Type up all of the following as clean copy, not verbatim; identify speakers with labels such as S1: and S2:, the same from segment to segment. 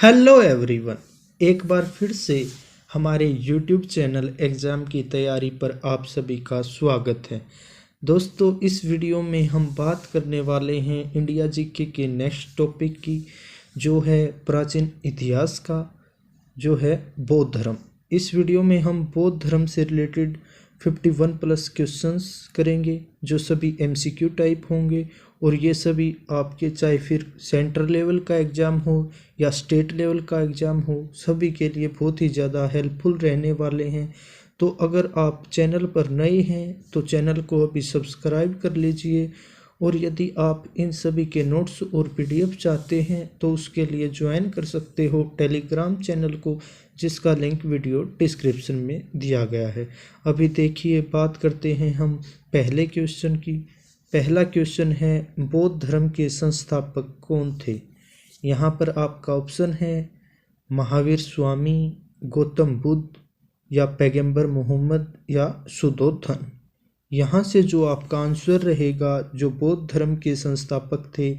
S1: Hello everyone, एक बार फिर से हमारे यूट्यूब चैनल एग्ज़ाम की तैयारी पर आप सभी का स्वागत है। दोस्तों, इस वीडियो में हम बात करने वाले हैं इंडिया जीके के नेक्स्ट टॉपिक की, जो है प्राचीन इतिहास का, जो है बौद्ध धर्म। इस वीडियो में हम बौद्ध धर्म से रिलेटेड 51 प्लस क्वेश्चंस करेंगे, जो सभी एमसीक्यू टाइप होंगे और ये सभी आपके चाहे फिर सेंट्रल लेवल का एग्ज़ाम हो या स्टेट लेवल का एग्ज़ाम हो, सभी के लिए बहुत ही ज़्यादा हेल्पफुल रहने वाले हैं। तो अगर आप चैनल पर नए हैं तो चैनल को अभी सब्सक्राइब कर लीजिए, और यदि आप इन सभी के नोट्स और पीडीएफ चाहते हैं तो उसके लिए ज्वाइन कर सकते हो टेलीग्राम चैनल को, जिसका लिंक वीडियो डिस्क्रिप्शन में दिया गया है। अभी देखिए, बात करते हैं हम पहले क्वेश्चन की। पहला क्वेश्चन है, बौद्ध धर्म के संस्थापक कौन थे? यहाँ पर आपका ऑप्शन है महावीर स्वामी, गौतम बुद्ध, या पैगंबर मोहम्मद, या शुद्धोधन। यहाँ से जो आपका आंसर रहेगा, जो बौद्ध धर्म के संस्थापक थे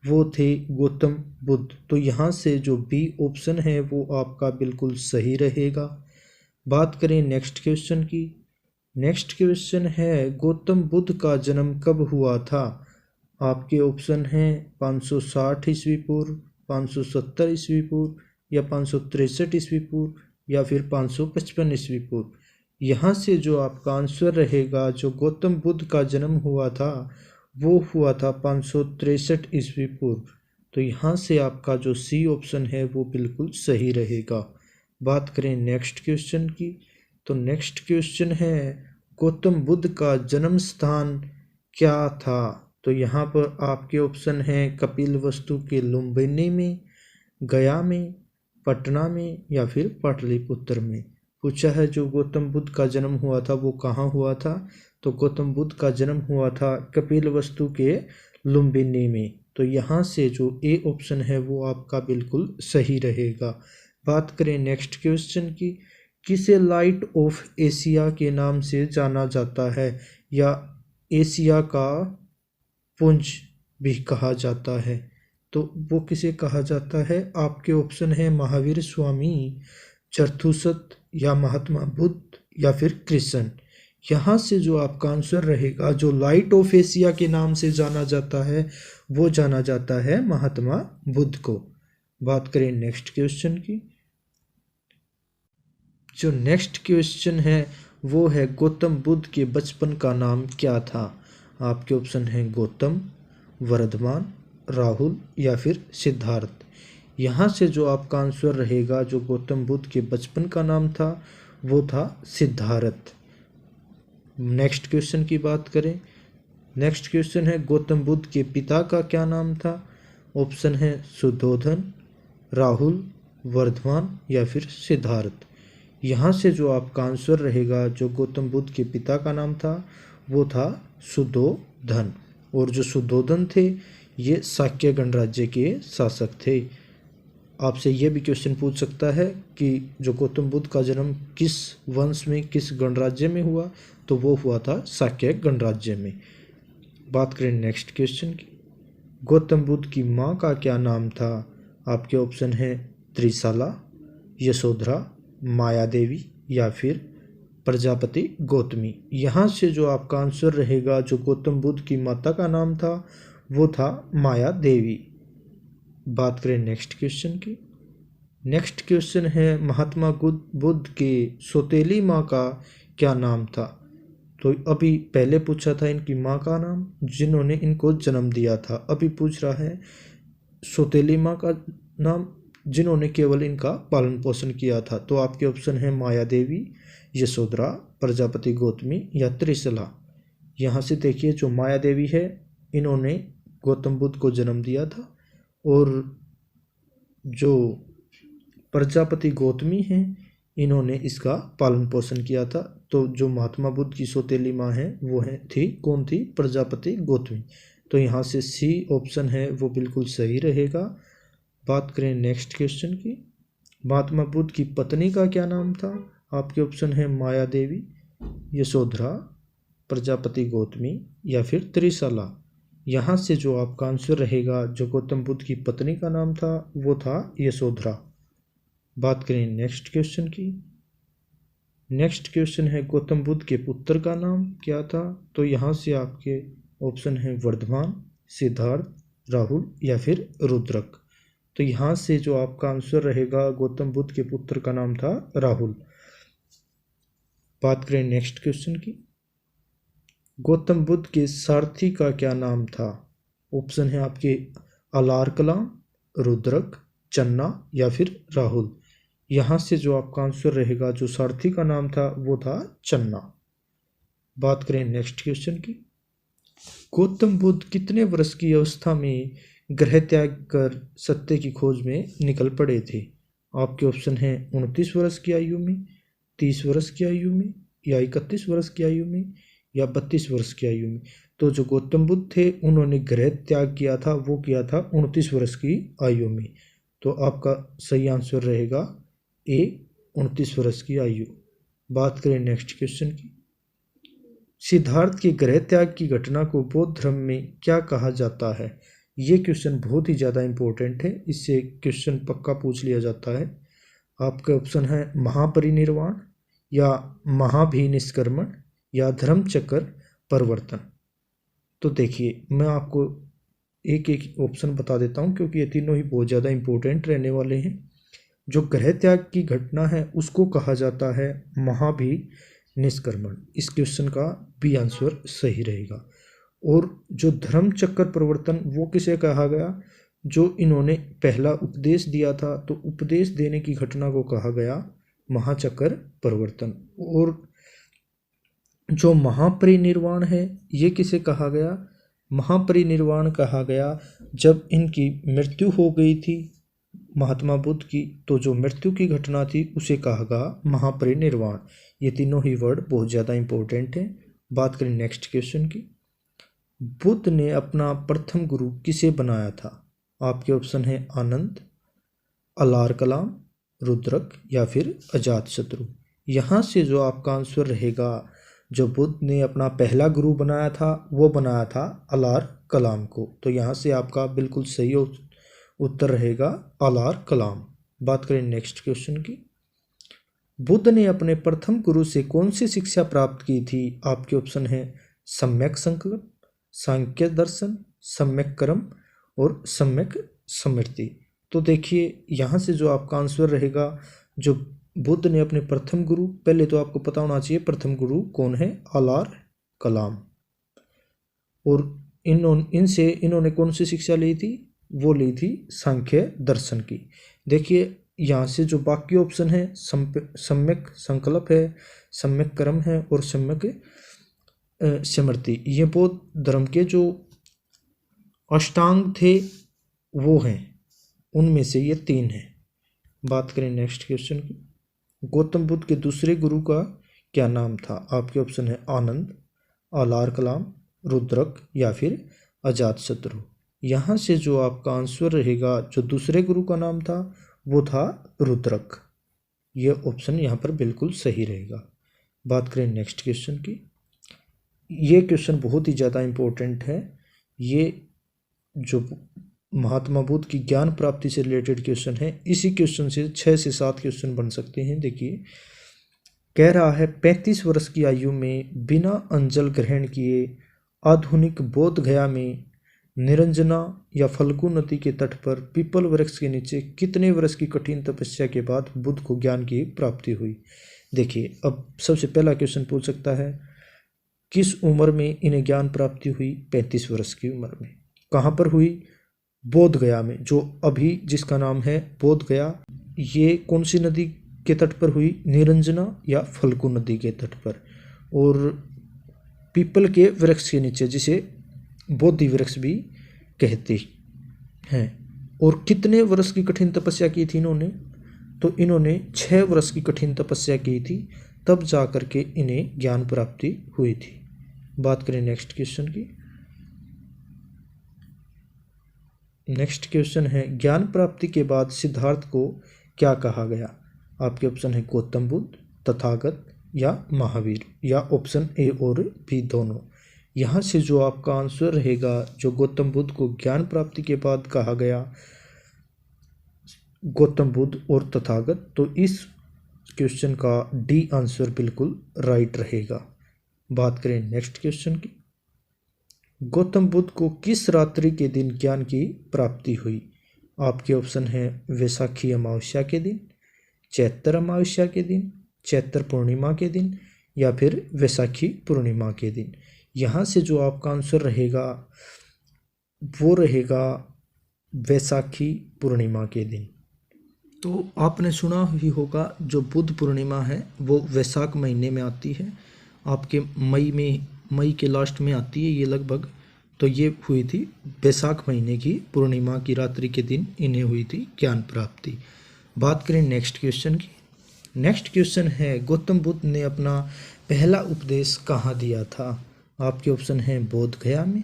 S1: वो थे गौतम बुद्ध। तो यहाँ से जो बी ऑप्शन है वो आपका बिल्कुल सही रहेगा। बात करें नेक्स्ट क्वेश्चन की। नेक्स्ट क्वेश्चन है, गौतम बुद्ध का जन्म कब हुआ था? आपके ऑप्शन हैं 560 ईस्वी पूर्व, 570 ईस्वी पूर्व, या 563 ईस्वी पूर्व, या फिर 555 ईस्वी पूर्व। यहाँ से जो आपका आंसर रहेगा, जो गौतम बुद्ध का जन्म हुआ था वो हुआ था 563 ईस्वी पूर्व। तो यहाँ से आपका जो सी ऑप्शन है वो बिल्कुल सही रहेगा। बात करें नेक्स्ट क्वेश्चन की। तो नेक्स्ट क्वेश्चन है, गौतम बुद्ध का जन्म स्थान क्या था? तो यहाँ पर आपके ऑप्शन हैं कपिलवस्तु के लुम्बिनी में, गया में, पटना में, या फिर पाटलिपुत्र में। पूछा है जो गौतम बुद्ध का जन्म हुआ था वो कहाँ हुआ था? तो गौतम बुद्ध का जन्म हुआ था कपिलवस्तु के लुम्बिनी में। तो यहाँ से जो ए ऑप्शन है वो आपका बिल्कुल सही रहेगा। बात करें नेक्स्ट क्वेश्चन की। किसे लाइट ऑफ एशिया के नाम से जाना जाता है, या एशिया का पुंज भी कहा जाता है? तो वो किसे कहा जाता है? आपके ऑप्शन है महावीर स्वामी, जरथुसत, या महात्मा बुद्ध, या फिर कृष्ण। यहाँ से जो आपका आंसर रहेगा, जो लाइट ऑफ एशिया के नाम से जाना जाता है वो जाना जाता है महात्मा बुद्ध को। बात करें नेक्स्ट क्वेश्चन की। जो नेक्स्ट क्वेश्चन है वो है, गौतम बुद्ध के बचपन का नाम क्या था? आपके ऑप्शन हैं गौतम, वर्धमान, राहुल, या फिर सिद्धार्थ। यहाँ से जो आपका आंसर रहेगा, जो गौतम बुद्ध के बचपन का नाम था वो था सिद्धार्थ। नेक्स्ट क्वेश्चन की बात करें। नेक्स्ट क्वेश्चन है, गौतम बुद्ध के पिता का क्या नाम था? ऑप्शन है शुद्धोधन, राहुल, वर्धमान, या फिर सिद्धार्थ। यहाँ से जो आपका आंसर रहेगा, जो गौतम बुद्ध के पिता का नाम था वो था शुद्धोधन। और जो शुद्धोधन थे ये शाक्य गणराज्य के शासक थे। आपसे ये भी क्वेश्चन पूछ सकता है कि जो गौतम बुद्ध का जन्म किस वंश में, किस गणराज्य में हुआ? तो वो हुआ था शाक्य गणराज्य में। बात करें नेक्स्ट क्वेश्चन की। गौतम बुद्ध की माँ का क्या नाम था? आपके ऑप्शन है त्रिशाला, यशोधरा, माया देवी, या फिर प्रजापति गौतमी। यहाँ से जो आपका आंसर रहेगा, जो गौतम बुद्ध की माता का नाम था वो था माया देवी। बात करें नेक्स्ट क्वेश्चन की। नेक्स्ट क्वेश्चन है, महात्मा बुद्ध के सौतेली माँ का क्या नाम था? तो अभी पहले पूछा था इनकी माँ का नाम, जिन्होंने इनको जन्म दिया था। अभी पूछ रहा है सौतेली माँ का नाम, जिन्होंने केवल इनका पालन पोषण किया था। तो आपके ऑप्शन है माया देवी, यशोधरा, प्रजापति गौतमी, या त्रिशला। यहाँ से देखिए, जो माया देवी है इन्होंने गौतम बुद्ध को जन्म दिया था, और जो प्रजापति गौतमी हैं इन्होंने इसका पालन पोषण किया था। तो जो महात्मा बुद्ध की सौतेली माँ है वो थी, कौन थी? प्रजापति गौतमी। तो यहाँ से सी ऑप्शन है वो बिल्कुल सही रहेगा। बात करें नेक्स्ट क्वेश्चन की। महात्मा बुद्ध की पत्नी का क्या नाम था? आपके ऑप्शन है माया देवी, यशोधरा, प्रजापति गौतमी, या फिर त्रिशाला। यहाँ से जो आपका आंसर रहेगा, जो गौतम बुद्ध की पत्नी का नाम था वो था यशोधरा। बात करें नेक्स्ट क्वेश्चन की। नेक्स्ट क्वेश्चन है गौतम बुद्ध के पुत्र का नाम क्या था। तो यहाँ से आपके ऑप्शन है वर्धमान, सिद्धार्थ, राहुल या फिर रुद्रक। तो यहाँ से जो आपका आंसर रहेगा, गौतम बुद्ध के पुत्र का नाम था राहुल। बात करें नेक्स्ट क्वेश्चन की। गौतम बुद्ध के सारथी का क्या नाम था। ऑप्शन है आपके अलार कलाम, रुद्रक, चन्ना या फिर राहुल। यहाँ से जो आपका आंसर रहेगा, जो सारथी का नाम था वो था चन्ना। बात करें नेक्स्ट क्वेश्चन की। गौतम बुद्ध कितने वर्ष की अवस्था में गृह त्याग कर सत्य की खोज में निकल पड़े थे। आपके ऑप्शन हैं 29 वर्ष की आयु में, 30 वर्ष की आयु में, या 31 वर्ष की आयु में, या 32 वर्ष की आयु में। तो जो गौतम बुद्ध थे उन्होंने गृह त्याग किया था, वो किया था 29 वर्ष की आयु में। तो आपका सही आंसर रहेगा ए, 29 वर्ष की आयु। बात करें नेक्स्ट क्वेश्चन की। सिद्धार्थ के गृह त्याग की घटना को बौद्ध धर्म में क्या कहा जाता है। ये क्वेश्चन बहुत ही ज़्यादा इंपॉर्टेंट है, इससे क्वेश्चन पक्का पूछ लिया जाता है। आपका ऑप्शन है महापरिनिर्वाण, या महाभिनिष्क्रमण, या धर्मचक्र परिवर्तन। तो देखिए, मैं आपको एक एक ऑप्शन बता देता हूँ, क्योंकि ये तीनों ही बहुत ज़्यादा इंपॉर्टेंट रहने वाले हैं। जो गृह त्याग की घटना है उसको कहा जाता है महाभिनिष्क्रमण। इस क्वेश्चन का बी आंसर सही रहेगा। और जो धर्म चक्र परिवर्तन, वो किसे कहा गया। जो इन्होंने पहला उपदेश दिया था, तो उपदेश देने की घटना को कहा गया महाचक्र परिवर्तन। और जो महापरिनिर्वाण है, ये किसे कहा गया। महापरिनिर्वाण कहा गया जब इनकी मृत्यु हो गई थी महात्मा बुद्ध की, तो जो मृत्यु की घटना थी उसे कहा गया महापरिनिर्वाण। ये तीनों ही वर्ड बहुत ज़्यादा इंपॉर्टेंट हैं। बात करें नेक्स्ट क्वेश्चन की। बुद्ध ने अपना प्रथम गुरु किसे बनाया था। आपके ऑप्शन है आनंद, अलार कलाम, रुद्रक या फिर अजातशत्रु। यहाँ से जो आपका आंसर रहेगा, जो बुद्ध ने अपना पहला गुरु बनाया था वो बनाया था अलार कलाम को। तो यहाँ से आपका बिल्कुल सही उत्तर रहेगा अलार कलाम। बात करें नेक्स्ट क्वेश्चन की। बुद्ध ने अपने प्रथम गुरु से कौन सी शिक्षा प्राप्त की थी। आपके ऑप्शन है सम्यक संकल्प, सांख्य दर्शन, सम्यक कर्म और सम्यक स्मृति। तो देखिए, यहाँ से जो आपका आंसर रहेगा, जो बुद्ध ने अपने प्रथम गुरु, पहले तो आपको पता होना चाहिए प्रथम गुरु कौन है, अलार कलाम। और इन्होंने कौन सी शिक्षा ली थी, वो ली थी सांख्य दर्शन की। देखिए, यहाँ से जो बाकी ऑप्शन है, सम्यक संकल्प है, सम्यक कर्म है और सम्यक स्मृति, ये बौद्ध धर्म के जो अष्टांग थे वो हैं, उनमें से ये 3 हैं। बात करें नेक्स्ट क्वेश्चन की। गौतम बुद्ध के दूसरे गुरु का क्या नाम था। आपके ऑप्शन है आनंद, अलार कलाम, रुद्रक या फिर अजातशत्रु। यहाँ से जो आपका आंसर रहेगा, जो दूसरे गुरु का नाम था वो था रुद्रक। ये ऑप्शन यहाँ पर बिल्कुल सही रहेगा। बात करें नेक्स्ट क्वेश्चन की। ये क्वेश्चन बहुत ही ज़्यादा इम्पोर्टेंट है। ये जो महात्मा बुद्ध की ज्ञान प्राप्ति से रिलेटेड क्वेश्चन है, इसी क्वेश्चन से 6 से 7 क्वेश्चन बन सकते हैं। देखिए, कह रहा है 35 वर्ष की आयु में बिना अंजल ग्रहण किए आधुनिक बोध गया में निरंजना या फल्गु नदी के तट पर पीपल वृक्ष के नीचे कितने वर्ष की कठिन तपस्या के बाद बुद्ध को ज्ञान की प्राप्ति हुई। देखिए, अब सबसे पहला क्वेश्चन पूछ सकता है, किस उम्र में इन्हें ज्ञान प्राप्ति हुई। 35 वर्ष की उम्र में। कहाँ पर हुई, बोध गया में, जो अभी जिसका नाम है बोध गया। ये कौन सी नदी के तट पर हुई, निरंजना या फल्गु नदी के तट पर। और पीपल के वृक्ष के नीचे, जिसे बोधि वृक्ष भी कहते हैं। और कितने वर्ष की कठिन तपस्या की थी इन्होंने, तो इन्होंने 6 वर्ष की कठिन तपस्या की थी, तब जा कर के इन्हें ज्ञान प्राप्ति हुई थी। बात करें नेक्स्ट क्वेश्चन की। नेक्स्ट क्वेश्चन है, ज्ञान प्राप्ति के बाद सिद्धार्थ को क्या कहा गया। आपके ऑप्शन है गौतम बुद्ध, तथागत या महावीर, या ऑप्शन ए और बी दोनों। यहाँ से जो आपका आंसर रहेगा, जो गौतम बुद्ध को ज्ञान प्राप्ति के बाद कहा गया गौतम बुद्ध और तथागत। तो इस क्वेश्चन का डी आंसर बिल्कुल राइट रहेगा। बात करें नेक्स्ट क्वेश्चन की। गौतम बुद्ध को किस रात्रि के दिन ज्ञान की प्राप्ति हुई? आपके ऑप्शन है वैशाखी अमावस्या के दिन, चैत्र अमावस्या के दिन, चैत्र पूर्णिमा के दिन, या फिर वैशाखी पूर्णिमा के दिन। यहाँ से जो आपका आंसर रहेगा वो रहेगा वैशाखी पूर्णिमा के दिन। तो आपने सुना ही होगा जो बुद्ध पूर्णिमा है वो वैशाख महीने में आती है, आपके मई के लास्ट में आती है ये लगभग। तो ये हुई थी वैशाख महीने की पूर्णिमा की रात्रि के दिन इन्हें हुई थी ज्ञान प्राप्ति। बात करें नेक्स्ट क्वेश्चन की। नेक्स्ट क्वेश्चन है गौतम बुद्ध ने अपना पहला उपदेश कहाँ दिया था? आपके ऑप्शन हैं बोध गया में,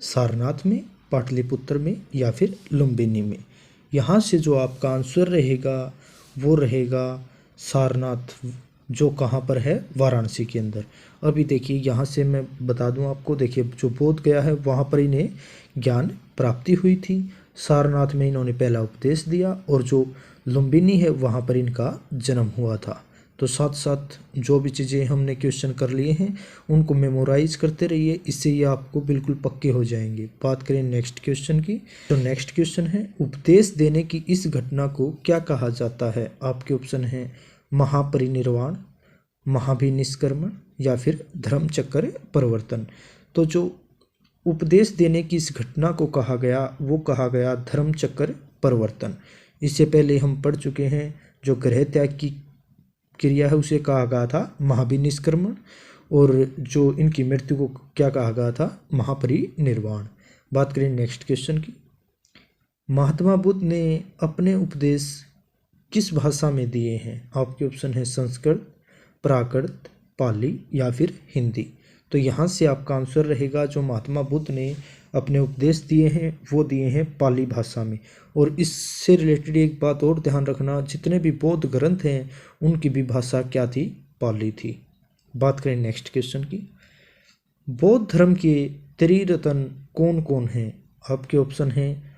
S1: सारनाथ में, पाटलिपुत्र में, या फिर लुम्बिनी में। यहाँ से जो आपका आंसर रहेगा वो रहेगा सारनाथ, जो कहाँ पर है? वाराणसी के अंदर। अभी देखिए यहाँ से मैं बता दूं आपको, देखिए जो बोध गया है वहाँ पर इन्हें ज्ञान प्राप्ति हुई थी, सारनाथ में इन्होंने पहला उपदेश दिया, और जो लुम्बिनी है वहाँ पर इनका जन्म हुआ था। तो साथ साथ जो भी चीज़ें हमने क्वेश्चन कर लिए हैं उनको मेमोराइज करते रहिए, इससे ये आपको बिल्कुल पक्के हो जाएंगे। बात करें नेक्स्ट क्वेश्चन की। तो नेक्स्ट क्वेश्चन है उपदेश देने की इस घटना को क्या कहा जाता है? आपके ऑप्शन हैं महापरिनिर्वाण, महाभिनिष्क्रमण, या फिर धर्मचक्र परिवर्तन। तो जो उपदेश देने की इस घटना को कहा गया वो कहा गया धर्मचक्र परिवर्तन। इससे पहले हम पढ़ चुके हैं जो गृह त्याग की क्रिया है उसे कहा गया था महाभिनिष्क्रमण, और जो इनकी मृत्यु को क्या कहा गया था? महापरिनिर्वाण। बात करें नेक्स्ट क्वेश्चन की। महात्मा बुद्ध ने अपने उपदेश किस भाषा में दिए हैं? आपके ऑप्शन है संस्कृत, प्राकृत, पाली, या फिर हिंदी। तो यहाँ से आपका आंसर रहेगा जो महात्मा बुद्ध ने अपने उपदेश दिए हैं वो दिए हैं पाली भाषा में। और इससे रिलेटेड एक बात और ध्यान रखना, जितने भी बौद्ध ग्रंथ हैं उनकी भी भाषा क्या थी? पाली थी। बात करें नेक्स्ट क्वेश्चन की। बौद्ध धर्म के त्रिरत्न कौन कौन हैं? आपके ऑप्शन हैं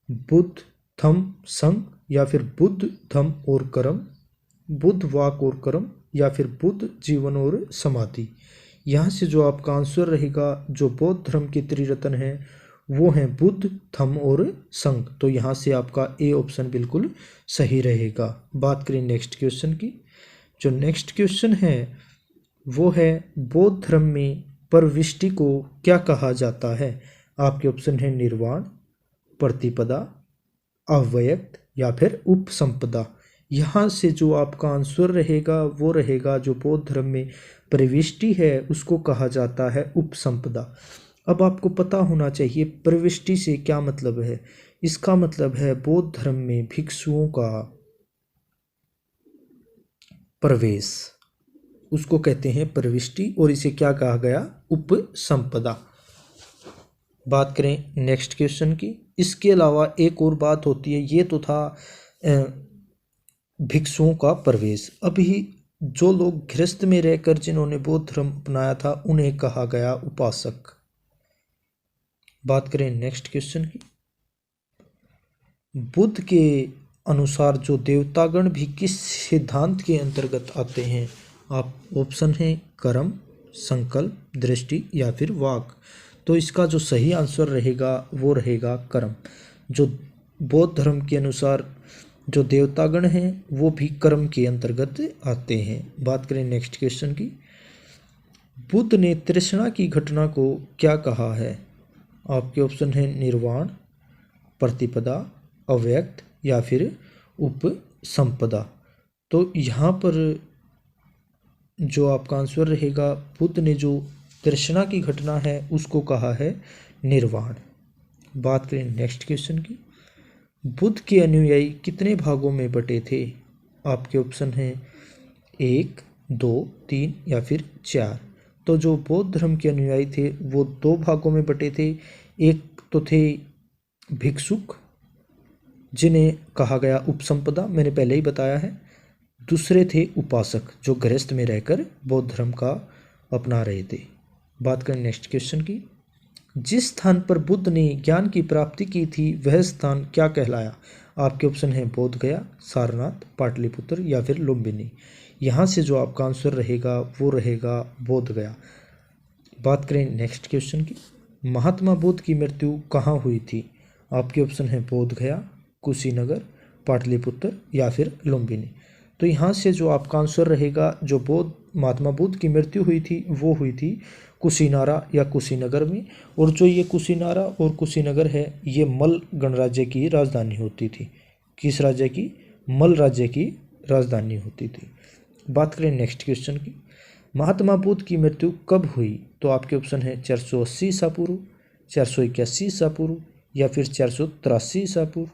S1: बुद्ध, धम्म, संघ, या फिर बुद्ध, धम्म और कर्म, बुद्ध वाक और कर्म, या फिर बुद्ध जीवन और समाधि। यहाँ से जो आपका आंसर रहेगा जो बौद्ध धर्म के त्रिरत्न हैं वो हैं बुद्ध, धम्म और संघ। तो यहाँ से आपका ए ऑप्शन बिल्कुल सही रहेगा। बात करें नेक्स्ट क्वेश्चन की। जो नेक्स्ट क्वेश्चन है वो है बौद्ध धर्म में परविष्टि को क्या कहा जाता है? आपके ऑप्शन है निर्वाण, प्रतिपदा, अव्यक्त, या फिर उपसंपदा। यहाँ से जो आपका आंसर रहेगा वो रहेगा जो बौद्ध धर्म में प्रविष्टि है उसको कहा जाता है उपसंपदा। अब आपको पता होना चाहिए प्रविष्टि से क्या मतलब है। इसका मतलब है बौद्ध धर्म में भिक्षुओं का प्रवेश, उसको कहते हैं प्रविष्टि, और इसे क्या कहा गया? उपसंपदा। बात करें नेक्स्ट क्वेश्चन की। इसके अलावा एक और बात होती है, ये तो था भिक्षुओं का प्रवेश। अभी जो लोग गृहस्थ में रहकर जिन्होंने बौद्ध धर्म अपनाया था उन्हें कहा गया उपासक। बात करें नेक्स्ट क्वेश्चन की। बुद्ध के अनुसार जो देवतागण भी किस सिद्धांत के अंतर्गत आते हैं? आप ऑप्शन है कर्म, संकल्प, दृष्टि, या फिर वाक। तो इसका जो सही आंसर रहेगा वो रहेगा कर्म। जो बौद्ध धर्म के अनुसार जो देवतागण हैं वो भी कर्म के अंतर्गत आते हैं। बात करें नेक्स्ट क्वेश्चन की। बुद्ध ने तृष्णा की घटना को क्या कहा है? आपके ऑप्शन है निर्वाण, प्रतिपदा, अव्यक्त, या फिर उपसंपदा। तो यहाँ पर जो आपका आंसर रहेगा बुद्ध ने जो तृष्णा की घटना है उसको कहा है निर्वाण। बात करें नेक्स्ट क्वेश्चन की। बुद्ध के अनुयायी कितने भागों में बटे थे? आपके ऑप्शन हैं 1, 2, 3, या फिर 4। तो जो बौद्ध धर्म के अनुयायी थे वो 2 भागों में बटे थे। एक तो थे भिक्षुक जिन्हें कहा गया उपसंपदा, मैंने पहले ही बताया है। दूसरे थे उपासक जो गृहस्थ में रहकर बौद्ध धर्म का अपना रहे थे। बात करें नेक्स्ट क्वेश्चन की। जिस स्थान पर बुद्ध ने ज्ञान की प्राप्ति की थी वह स्थान क्या कहलाया? आपके ऑप्शन है बोध गया, सारनाथ, पाटलिपुत्र या फिर लुम्बिनी। यहाँ से जो आपका आंसर रहेगा वो रहेगा बोध गया। बात करें नेक्स्ट क्वेश्चन की, महात्मा बुद्ध की मृत्यु कहाँ हुई थी? आपके ऑप्शन है बोध गया, कुशीनगर, पाटलिपुत्र या फिर लुम्बिनी। तो यहाँ से जो आपका आंसर रहेगा, जो महात्मा बुद्ध की मृत्यु हुई थी वो हुई थी कुशीनारा या कुशीनगर में। और जो ये कुशीनारा और कुशीनगर है ये मल गणराज्य की राजधानी होती थी। किस राज्य की? मल राज्य की राजधानी होती थी। बात करें नेक्स्ट क्वेश्चन की, महात्मा बुद्ध की मृत्यु कब हुई? तो आपके ऑप्शन है 480 ईसा पूर्व, 481 ईसा पूर्व या फिर 483 ईसा पूर्व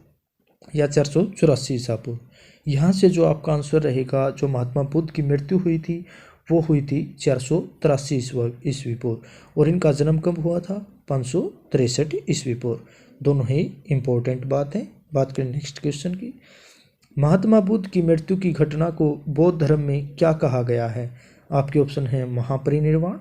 S1: या 484 ईसा पूर्व। यहाँ से जो आपका आंसर रहेगा, जो महात्मा बुद्ध की मृत्यु हुई थी वो हुई थी 483 ईस्वी पूर्व। और इनका जन्म कब हुआ था? 563 ईस्वी पूर्व। दोनों ही इंपॉर्टेंट बात है। बात करें नेक्स्ट क्वेश्चन की, महात्मा बुद्ध की मृत्यु की घटना को बौद्ध धर्म में क्या कहा गया है? आपके ऑप्शन है महापरिनिर्वाण,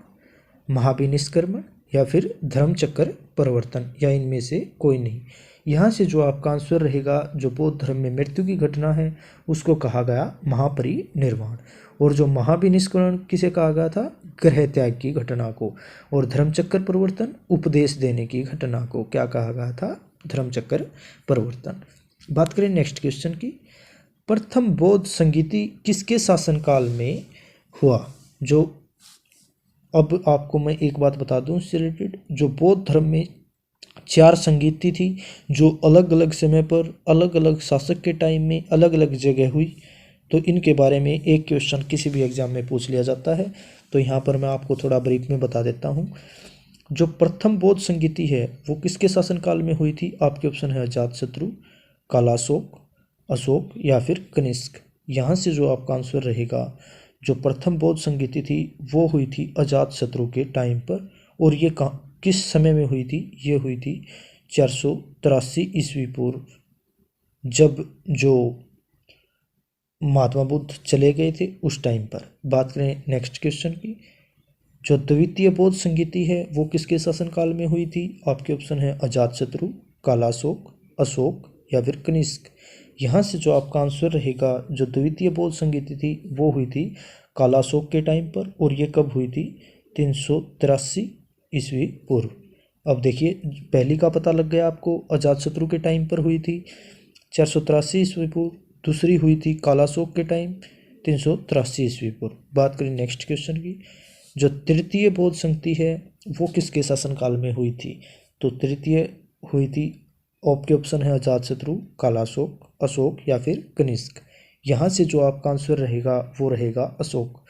S1: महाविनिष्क्रमण या फिर धर्मचक्र परिवर्तन या इनमें से कोई नहीं। यहाँ से जो आपका आंसर रहेगा, जो बौद्ध धर्म में मृत्यु की घटना है उसको कहा गया महापरिनिर्वाण। और जो महाविनिष्क्रमण किसे कहा गया था? गृह त्याग की घटना को। और धर्मचक्र परिवर्तन उपदेश देने की घटना को क्या कहा गया था? धर्मचक्र परिवर्तन। बात करें नेक्स्ट क्वेश्चन की, प्रथम बौद्ध संगीति किसके शासनकाल में हुआ? जो अब आपको मैं एक बात बता दूं इससे रिलेटेड, जो बौद्ध धर्म में 4 संगीति थी जो अलग अलग समय पर अलग अलग शासक के टाइम में अलग अलग जगह हुई, तो इनके बारे में एक क्वेश्चन किसी भी एग्जाम में पूछ लिया जाता है। तो यहाँ पर मैं आपको थोड़ा ब्रीफ में बता देता हूँ। जो प्रथम बौद्ध संगीति है वो किसके शासनकाल में हुई थी? आपके ऑप्शन है अजातशत्रु, कालाशोक, अशोक या फिर कनिष्क। यहाँ से जो आपका आंसर रहेगा, जो प्रथम बौद्ध संगीति थी वो हुई थी अजातशत्रु के टाइम पर। और ये किस समय में हुई थी? ये हुई थी 483 ईस्वी पूर्व, जब जो महात्मा बुद्ध चले गए थे उस टाइम पर। बात करें नेक्स्ट क्वेश्चन की, जो द्वितीय बौद्ध संगीति है वो किसके शासनकाल में हुई थी? आपके ऑप्शन है अजातशत्रु, कालाशोक, अशोक या फिर कनिष्क। यहाँ से जो आपका आंसर रहेगा, जो द्वितीय बौद्ध संगीति थी वो हुई थी कालाशोक के टाइम पर। और ये कब हुई थी? 383 ईस्वी पूर्व। अब देखिए, पहली का पता लग गया आपको, अजातशत्रु के टाइम पर हुई थी 483 ईस्वी पूर्व। दूसरी हुई थी कालाशोक के टाइम 383 ईस्वी पूर्व। बात करें नेक्स्ट क्वेश्चन की, जो तृतीय बौद्ध संगति है वो किसके शासनकाल में हुई थी? तो तृतीय हुई थी, आपके ऑप्शन है अजातशत्रु, कालाशोक, अशोक या फिर कनिष्क। यहाँ से जो आपका आंसर रहेगा वो रहेगा अशोक।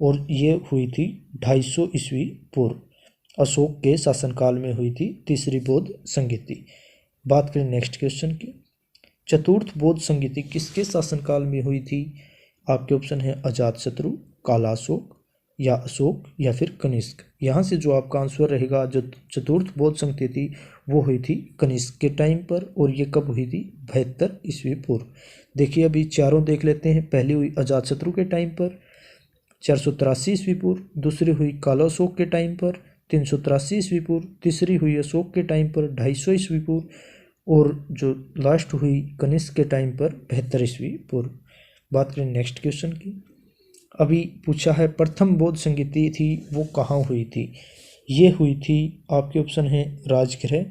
S1: और ये हुई थी 250 ईस्वी पूर्व। अशोक के शासनकाल में हुई थी तीसरी बौद्ध संगीति। बात करें नेक्स्ट क्वेश्चन की, चतुर्थ बौद्ध संगीति किसके शासनकाल में हुई थी? आपके ऑप्शन है अजातशत्रु, कालाशोक या अशोक या फिर कनिष्क। यहाँ से जो आपका आंसर रहेगा, जो चतुर्थ बौद्ध संगीति थी वो हुई थी कनिष्क के टाइम पर। और ये कब हुई थी? 72 ईस्वी पूर्व। देखिए अभी चारों देख लेते हैं। पहली हुई अजातशत्रु के टाइम पर 483 ईस्वी पूर्व, दूसरी हुई कालाशोक के टाइम पर 383 ईस्वी पूर्व, तीसरी हुई अशोक के टाइम पर 250 ईस्वी पूर्व, और जो लास्ट हुई कनिष्क के टाइम पर 72 ईस्वी पूर्व। बात करें नेक्स्ट क्वेश्चन की, अभी पूछा है प्रथम बौद्ध संगीति थी वो कहाँ हुई थी? ये हुई थी, आपके ऑप्शन है राजगृह,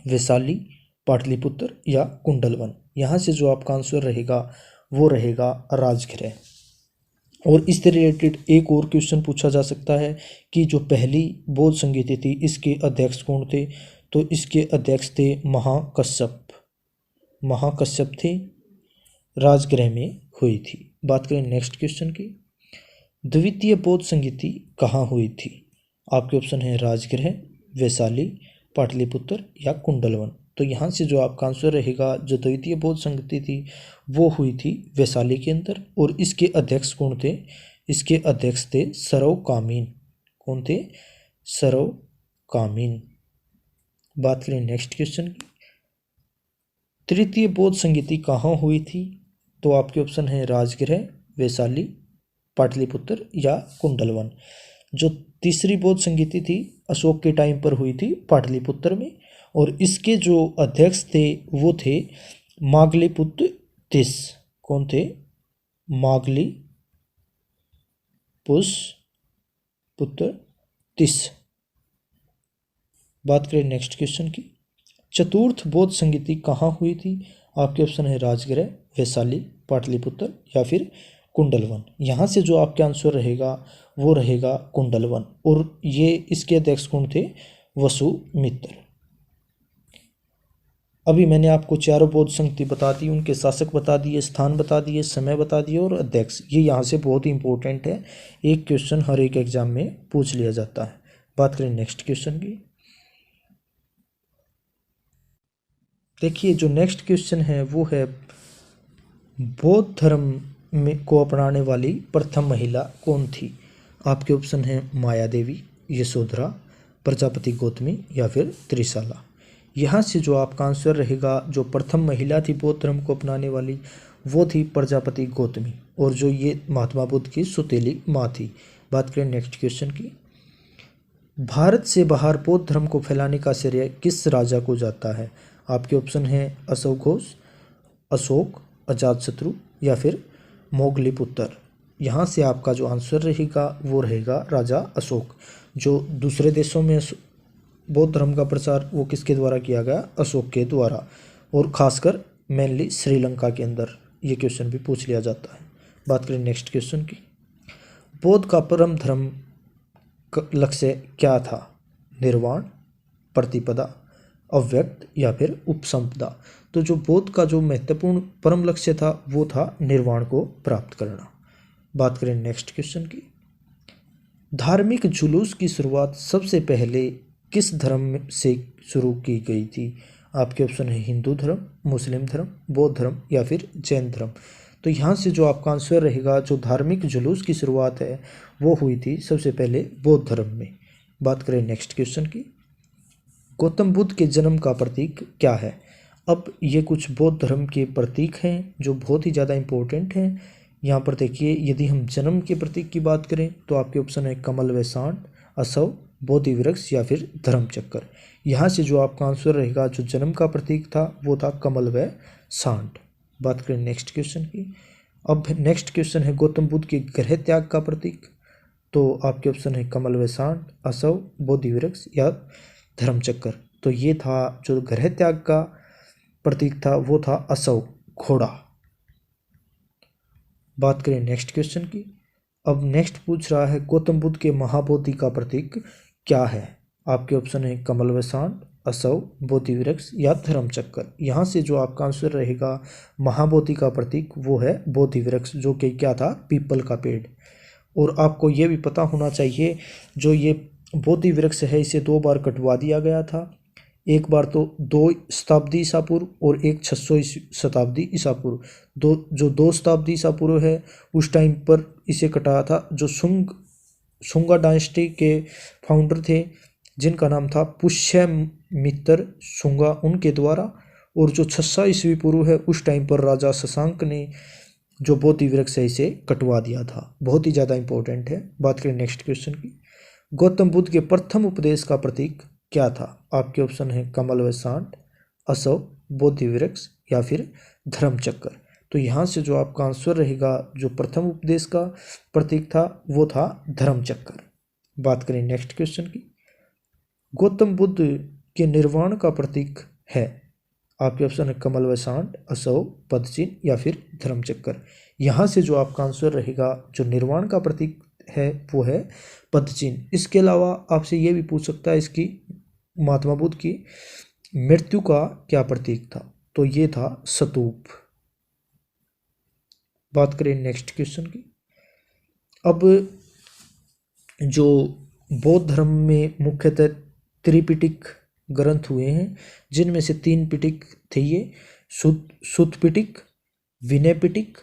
S1: वैशाली, पाटलिपुत्र या कुंडलवन। यहाँ से जो आपका आंसर रहेगा वो रहेगा राजगृह। और इससे रिलेटेड एक और क्वेश्चन पूछा जा सकता है कि जो पहली बौद्ध संगीति थी इसके अध्यक्ष कौन थे? तो इसके अध्यक्ष थे महाकश्यप। महाकश्यप थे, राजगृह में हुई थी। बात करें नेक्स्ट क्वेश्चन की, द्वितीय बौद्ध संगीति कहाँ हुई थी? आपके ऑप्शन है राजगृह, वैशाली, पाटलिपुत्र या कुंडलवन। तो यहाँ से जो आपका आंसर रहेगा, जो द्वितीय बौद्ध संगीति थी वो हुई थी वैशाली के अंदर। और इसके अध्यक्ष कौन थे? इसके अध्यक्ष थे सरव कामीन। कौन थे? सरव कामीन। बात करें नेक्स्ट क्वेश्चन की, तृतीय बौद्ध संगीति कहाँ हुई थी? तो आपके ऑप्शन है राजगृह, वैशाली, पाटलिपुत्र या कुंडलवन। जो तीसरी बौद्ध संगीति थी अशोक के टाइम पर हुई थी पाटलिपुत्र में। और इसके जो अध्यक्ष थे वो थे मागलीपुत्र तिस कौन थे? मागली पुत्र तिस। बात करें नेक्स्ट क्वेश्चन की, चतुर्थ बौद्ध संगीति कहाँ हुई थी? आपके ऑप्शन है राजगृह, वैशाली, पाटलिपुत्र या फिर कुंडलवन। यहाँ से जो आपका आंसर रहेगा वो रहेगा कुंडलवन, और ये इसके अध्यक्ष कौन थे? वसुमित्र। अभी मैंने आपको चारों बौद्ध संगति बता दी, उनके शासक बता दिए, स्थान बता दिए, समय बता दिए और अध्यक्ष। ये यहाँ से बहुत ही इंपॉर्टेंट है, एक क्वेश्चन हर एक एग्जाम में पूछ लिया जाता है। बात करें नेक्स्ट क्वेश्चन की, देखिए जो नेक्स्ट क्वेश्चन है वो है बौद्ध धर्म में को अपनाने वाली प्रथम महिला कौन थी? आपके ऑप्शन है माया देवी, यशोधरा, प्रजापति गौतमी या फिर त्रिशाला। यहाँ से जो आपका आंसर रहेगा, जो प्रथम महिला थी बौद्ध धर्म को अपनाने वाली, वो थी प्रजापति गौतमी, और जो ये महात्मा बुद्ध की सुतेली माँ थी। बात करें नेक्स्ट क्वेश्चन की, भारत से बाहर बौद्ध धर्म को फैलाने का श्रेय किस राजा को जाता है? आपके ऑप्शन है अशोक घोष, अशोक, अजातशत्रु या फिर मोगलीपुत्र। यहाँ से आपका जो आंसर रहेगा वो रहेगा राजा अशोक। जो दूसरे देशों में बौद्ध धर्म का प्रचार वो किसके द्वारा किया गया? अशोक के द्वारा, और खासकर मेनली श्रीलंका के अंदर ये क्वेश्चन भी पूछ लिया जाता है। बात करें नेक्स्ट क्वेश्चन की, बौद्ध का परम धर्म लक्ष्य क्या था? निर्वाण, प्रतिपदा, अव्यक्त या फिर उपसंपदा। तो जो बौद्ध का जो महत्वपूर्ण परम लक्ष्य था वो था निर्वाण को प्राप्त करना। बात करें नेक्स्ट क्वेश्चन की, धार्मिक जुलूस की शुरुआत सबसे पहले किस धर्म से शुरू की गई थी? आपके ऑप्शन है हिंदू धर्म, मुस्लिम धर्म, बौद्ध धर्म या फिर जैन धर्म। तो यहाँ से जो आपका आंसर रहेगा, जो धार्मिक जुलूस की शुरुआत है वो हुई थी सबसे पहले बौद्ध धर्म में। बात करें नेक्स्ट क्वेश्चन की, गौतम बुद्ध के जन्म का प्रतीक क्या है? अब ये कुछ बौद्ध धर्म के प्रतीक हैं जो बहुत ही ज़्यादा इंपॉर्टेंट हैं। यहाँ पर देखिए, यदि हम जन्म के प्रतीक की बात करें तो आपके ऑप्शन है कमल व सांड, असव, बोधि वृक्ष या फिर धर्म चक्र। यहाँ से जो आपका आंसर रहेगा, जो जन्म का प्रतीक था वो था कमल व सांड। बात करें नेक्स्ट क्वेश्चन की, अब नेक्स्ट क्वेश्चन है गौतम बुद्ध के गृह त्याग का प्रतीक। तो आपके ऑप्शन है कमल व सांड, असव, बोधि वृक्ष या धर्म चक्र। तो ये था जो गृह त्याग का प्रतीक था वो था असव, घोड़ा। बात करें नेक्स्ट क्वेश्चन की, अब नेक्स्ट पूछ रहा है गौतम बुद्ध के महाबोधि का प्रतीक क्या है? आपके ऑप्शन है कमल व सांड, असव, बोधि वृक्ष या धर्म चक्र। यहाँ से जो आपका आंसर रहेगा, महाबोधि का प्रतीक वो है बोधि वृक्ष, जो कि क्या था? पीपल का पेड़। और आपको ये भी पता होना चाहिए, जो ये बोधि वृक्ष है इसे 2 बार कटवा दिया गया था। एक बार तो 2 शताब्दी ईसा पूर्व और एक 600 शताब्दी ईसा पूर्व। जो 2 शताब्दी ईसा पूर्व है उस टाइम पर इसे कटाया था जो शुंगा डायनेस्टी के फाउंडर थे, जिनका नाम था पुष्यमित्र शुंगा, उनके द्वारा। और जो 600 ईस्वी पूर्व है उस टाइम पर राजा शशांक ने जो बोधि वृक्ष है इसे कटवा दिया था। बहुत ही ज़्यादा इंपॉर्टेंट है। बात करें नेक्स्ट क्वेश्चन की, गौतम बुद्ध के प्रथम उपदेश का प्रतीक क्या था? आपके ऑप्शन है कमल व सांड, असव, बोधि वृक्ष या फिर धर्म चक्र। तो यहाँ से जो आपका आंसर रहेगा, जो प्रथम उपदेश का प्रतीक था वो था धर्म चक्र। बात करें नेक्स्ट क्वेश्चन की, गौतम बुद्ध के निर्वाण का प्रतीक है? आपके ऑप्शन है कमल व सांड, असव, पदचिन्ह या फिर धर्म चक्र। यहाँ से जो आपका आंसर रहेगा, जो निर्वाण का प्रतीक है वो है पदचिन्ह। इसके अलावा आपसे ये भी पूछ सकता है इसकी महात्मा बुद्ध की मृत्यु का क्या प्रतीक था? तो ये था स्तूप। बात करें नेक्स्ट क्वेश्चन की, अब जो बौद्ध धर्म में मुख्यतः त्रिपिटक ग्रंथ हुए हैं, जिनमें से 3 पिटक थे, ये सुत्त पिटक, विनय पिटक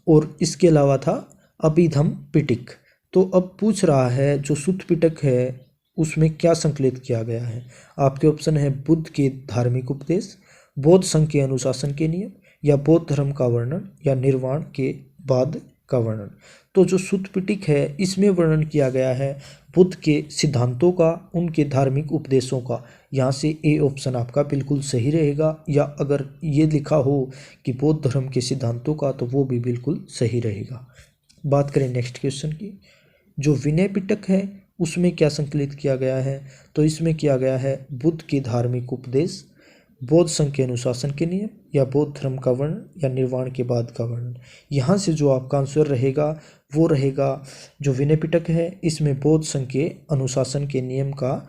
S1: और इसके अलावा था अभिधम पिटक। तो अब पूछ रहा है जो सुत्त पिटक है उसमें क्या संकलित किया गया है? आपके ऑप्शन है बुद्ध के धार्मिक उपदेश, बौद्ध संघ के अनुशासन के नियम या बौद्ध धर्म का वर्णन या निर्वाण के बाद का वर्णन। तो जो सुत्त पिटक है इसमें वर्णन किया गया है बुद्ध के सिद्धांतों का, उनके धार्मिक उपदेशों का। यहाँ से ए ऑप्शन आपका बिल्कुल सही रहेगा, या अगर ये लिखा हो कि बौद्ध धर्म के सिद्धांतों का तो वो भी बिल्कुल सही रहेगा। बात करें नेक्स्ट क्वेश्चन की, जो विनय पिटक है उसमें क्या संकलित किया गया है, तो इसमें किया गया है बुद्ध के धार्मिक उपदेश, बौद्ध संघ के अनुशासन के नियम, या बौद्ध धर्म का वर्णन, या निर्वाण के बाद का वर्णन। यहाँ से जो आपका आंसर रहेगा वो रहेगा जो विनय पिटक है, इसमें बौद्ध संघ के अनुशासन के नियम का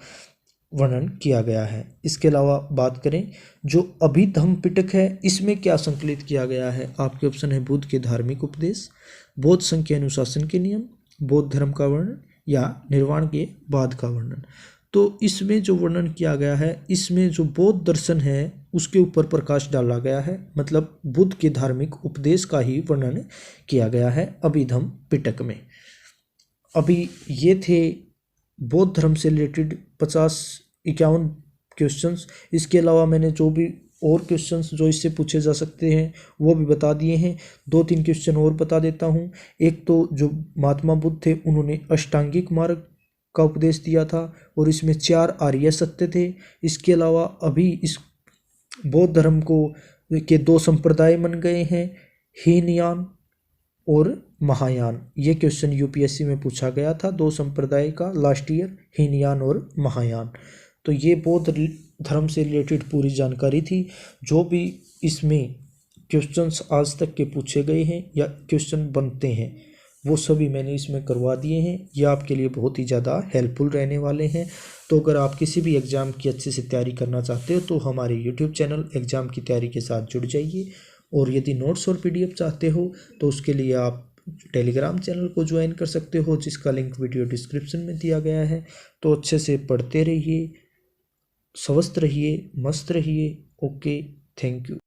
S1: वर्णन किया गया है। इसके अलावा बात करें जो अभिधम्म पिटक है, इसमें क्या संकलित किया गया है, आपके ऑप्शन है बुद्ध के धार्मिक उपदेश, बौद्ध संघ के अनुशासन के नियम, बौद्ध धर्म का वर्णन, या निर्वाण के बाद का वर्णन। तो इसमें जो वर्णन किया गया है, इसमें जो बौद्ध दर्शन है उसके ऊपर प्रकाश डाला गया है, मतलब बुद्ध के धार्मिक उपदेश का ही वर्णन किया गया है अभिधम्म पिटक में। अभी ये थे बौद्ध धर्म से रिलेटेड 50-51 क्वेश्चंस। इसके अलावा मैंने जो भी और क्वेश्चंस जो इससे पूछे जा सकते हैं वो भी बता दिए हैं। 2-3 क्वेश्चन और बता देता हूँ। एक तो जो महात्मा बुद्ध थे उन्होंने अष्टांगिक मार्ग का उपदेश दिया था और इसमें 4 आर्य सत्य थे। इसके अलावा अभी इस बौद्ध धर्म को के 2 संप्रदाय बन गए हैं, हीनयान और महायान। ये क्वेश्चन यूपीएससी में पूछा गया था 2 संप्रदाय का लास्ट ईयर, हीनयान और महायान। तो ये बौद्ध धर्म से रिलेटेड पूरी जानकारी थी। जो भी इसमें क्वेश्चंस आज तक के पूछे गए हैं या क्वेश्चन बनते हैं वो सभी मैंने इसमें करवा दिए हैं। ये आपके लिए बहुत ही ज़्यादा हेल्पफुल रहने वाले हैं। तो अगर आप किसी भी एग्ज़ाम की अच्छे से तैयारी करना चाहते हो तो हमारे यूट्यूब चैनल एग्ज़ाम की तैयारी के साथ जुड़ जाइए। और यदि नोट्स और पीडीएफ चाहते हो तो उसके लिए आप टेलीग्राम चैनल को ज्वाइन कर सकते हो, जिसका लिंक वीडियो डिस्क्रिप्शन में दिया गया है। तो अच्छे से पढ़ते रहिए, स्वस्थ रहिए, मस्त रहिए। Okay, thank you.